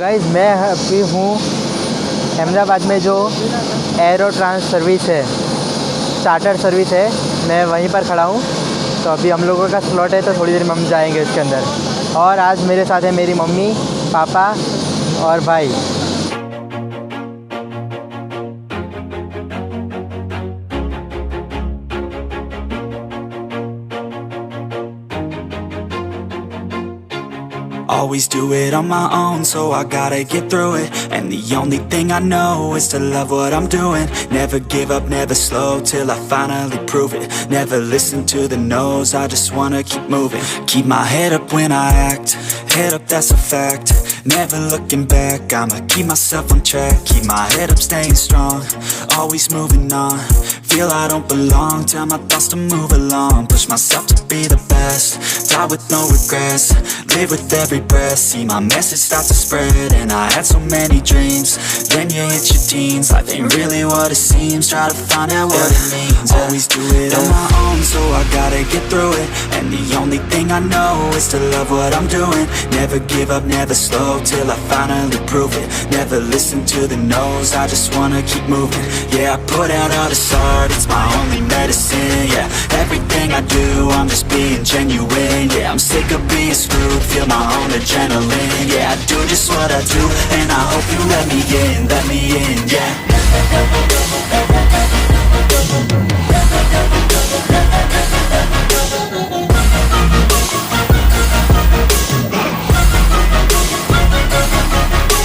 Guys मैं अभी हूँ अहमदाबाद में जो एरोट्रांस सर्विस है, चार्टर सर्विस है, मैं वहीं पर खड़ा हूँ। तो अभी हम लोगों का स्लॉट है, तो थोड़ी देर में हम जाएंगे उसके अंदर। और आज मेरे साथ है मेरी मम्मी, पापा और भाई। Always do it on my own, so I gotta get through it. And the only thing I know is to love what I'm doing. Never give up, never slow, till I finally prove it. Never listen to the no's, I just wanna keep moving. Keep my head up when I act, head up, that's a fact. Never looking back, I'ma keep myself on track. Keep my head up, staying strong, always moving on. Feel I don't belong, tell my thoughts to move along. Push myself to be the best, die with no regrets. Live with every breath, see my message start to spread. And I had so many dreams, then you hit your teens. Life ain't really what it seems, try to find out what it means. Always do it on my own, so I gotta get through it. And the only thing I know is to love what I'm doing. Never give up, never slow, till I finally prove it. Never listen to the no's, I just wanna keep moving. Yeah, I put out all this art, it's my only medicine. Yeah, everything I do, I'm just being genuine. Yeah, I'm sick of being screwed, feel my own adrenaline. Yeah, I do just what I do, and I hope you let me in, yeah.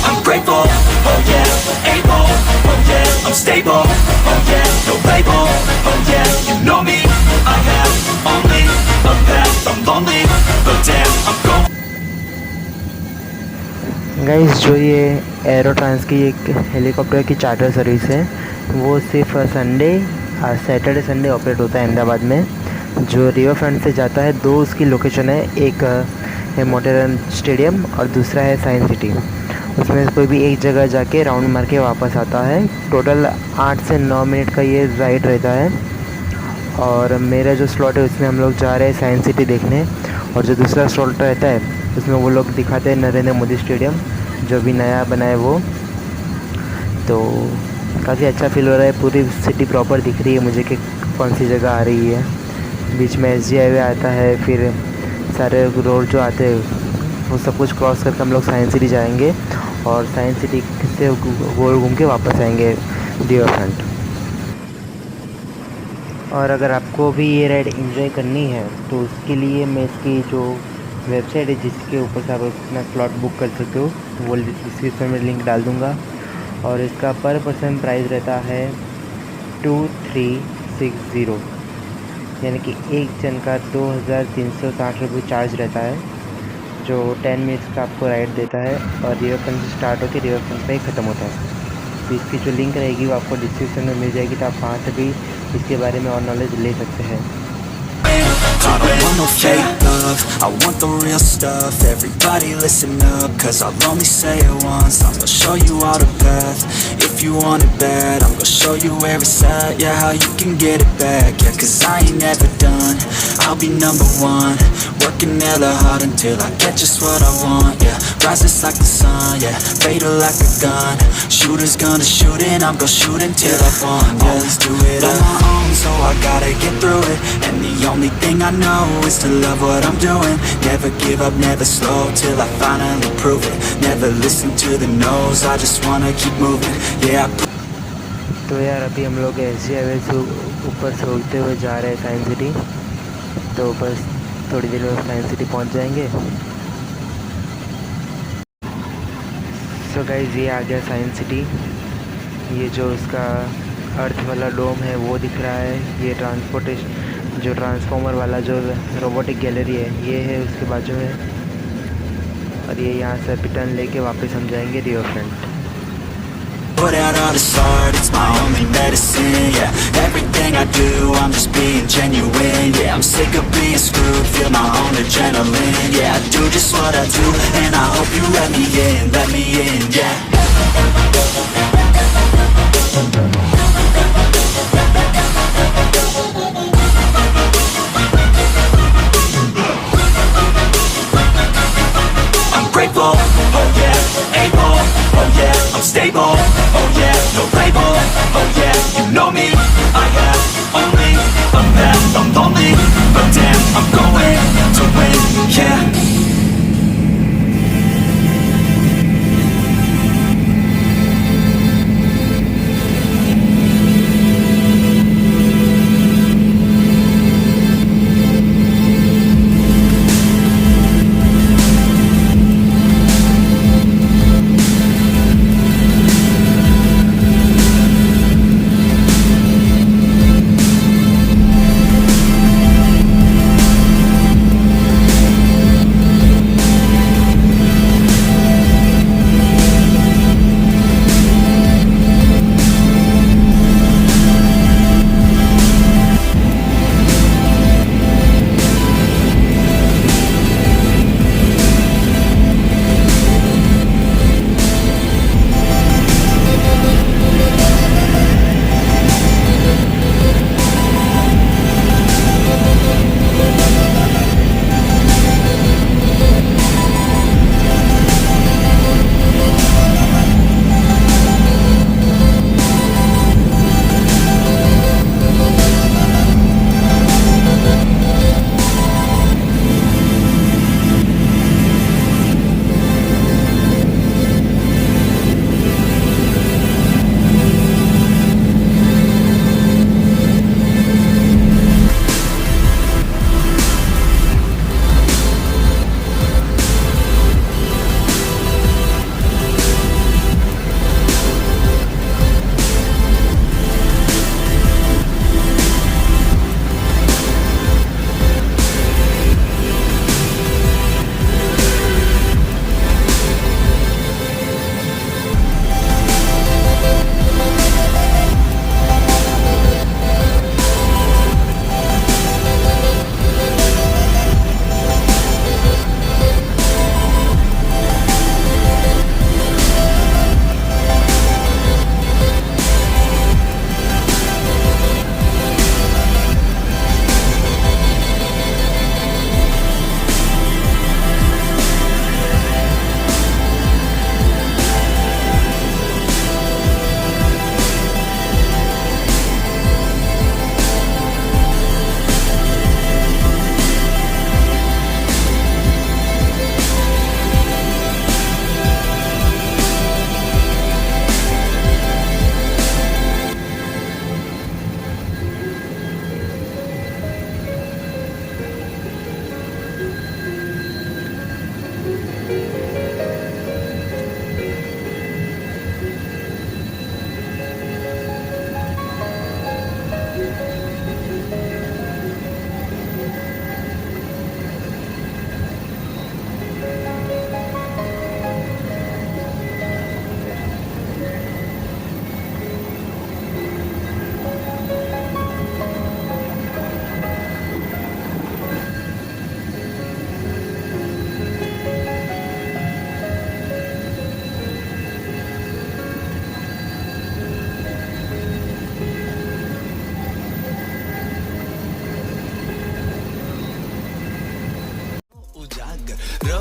I'm grateful, oh yeah, able, oh yeah, I'm stable, oh yeah, no label, oh yeah, you know me, I have only a path, I'm lonely, but damn, I'm going. Guys जो ये एरोट्रांस की एक helicopter की charter service है, वो सिर्फ Saturday Sunday operate होता है अहमदाबाद में। जो रिवर फ्रंट से जाता है, दो उसकी लोकेशन है, एक है मोटेरन स्टेडियम और दूसरा है साइंस सिटी। उसमें कोई भी एक जगह जाके राउंड मार के वापस आता है। टोटल 8 से 9 मिनट का ये राइड रहता है। और मेरा जो स्लॉट है उसमें हम लोग जा रहे हैं साइंस सिटी देखने। और जो दूसरा स्लॉट रहता है उसमें वो लोग दिखाते हैं नरेंद्र मोदी स्टेडियम, जो भी नया बना है वो। तो काफ़ी अच्छा फील हो रहा है, पूरी सिटी प्रॉपर दिख रही है मुझे कि कौन सी जगह आ रही है। बीच में SG हाईवे आता है, फिर सारे रोड जो आते हैं वो सब कुछ क्रॉस करके हम लोग साइंस सिटी जाएंगे और साइंस सिटी से गोल घूम के वापस आएंगे रिवर फ्रंट। और अगर आपको भी ये राइड एंजॉय करनी है तो उसके लिए मैं इसकी जो वेबसाइट है जिसके ऊपर से आप अपना स्लॉट बुक कर सकते हो, वो डिस्क्रिप्शन में लिंक डाल दूँगा। और इसका पर पर्सन प्राइस रहता है 2360, यानी कि एक जन का 2360 रुपये चार्ज रहता है, जो 10 मिनट्स का आपको राइड देता है। और रिवर फ्रंट से स्टार्ट होकर रिवर फ्रंट पर ही ख़त्म होता है। तो इसकी जो लिंक रहेगी वो आपको डिस्क्रिप्शन में मिल जाएगी, तो आप वहाँ से भी इसके बारे में और नॉलेज ले सकते हैं। I don't want no fake love, I want the real stuff. Everybody listen up, cause I'll only say it once. I'm gonna show you all the path, if you want it bad. I'm gonna show you where it's at, yeah, how you can get it back. Yeah, cause I ain't never done, I'll be number one. Working hella hard until I get just what I want. Yeah, rises like the sun, yeah, fatal like a gun. Shooters gonna shoot and I'm gonna shoot until I won. Yeah, always do it on my own, so I gotta get through it. And the only thing I know is to love what I'm doing. Never give up, never slow, till I finally prove it. Never listen to the no's, I just wanna keep moving. Yeah, तो यार अभी हम लोग SG highway से ऊपर से उड़ते हुए जा रहे हैं साइंस सिटी। तो बस थोड़ी देर में साइंस सिटी पहुंच जाएंगे। सो गाइस, ये आ गया साइंस सिटी। ये जो उसका अर्थ वाला डोम है वो दिख रहा है। ये जो ट्रांसफॉर्मर वाला जो रोबोटिक गैलरी है ये है उसके बाजू में। और ये यहाँ से रिटर्न लेके वापस हम जाएंगे river front. put out all this art, it's my only medicine. Yeah, everything I do, I'm just being genuine. Yeah, I'm sick of being screwed, feel my own adrenaline. Yeah, I do just what I do, and I hope you let me in, yeah. I'm grateful, oh yeah, able,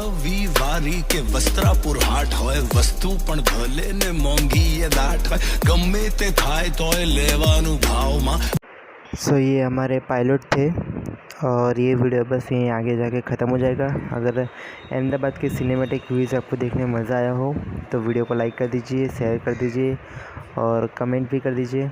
રવિવારી કે વસ્ત્રાપુર હાટ હોય વસ્તુ પણ ભલે ને મોંઘી એ દાટ હોય ગમે તે થાય તોય લેવાનું ભાવમાં। सो ये हमारे पायलट थे और ये वीडियो बस यहीं आगे जाके ख़त्म हो जाएगा। अगर अहमदाबाद के सिनेमैटिक व्यूज़ आपको देखने में मज़ा आया हो तो वीडियो को लाइक कर दीजिए, शेयर कर दीजिए और कमेंट भी कर दीजिए।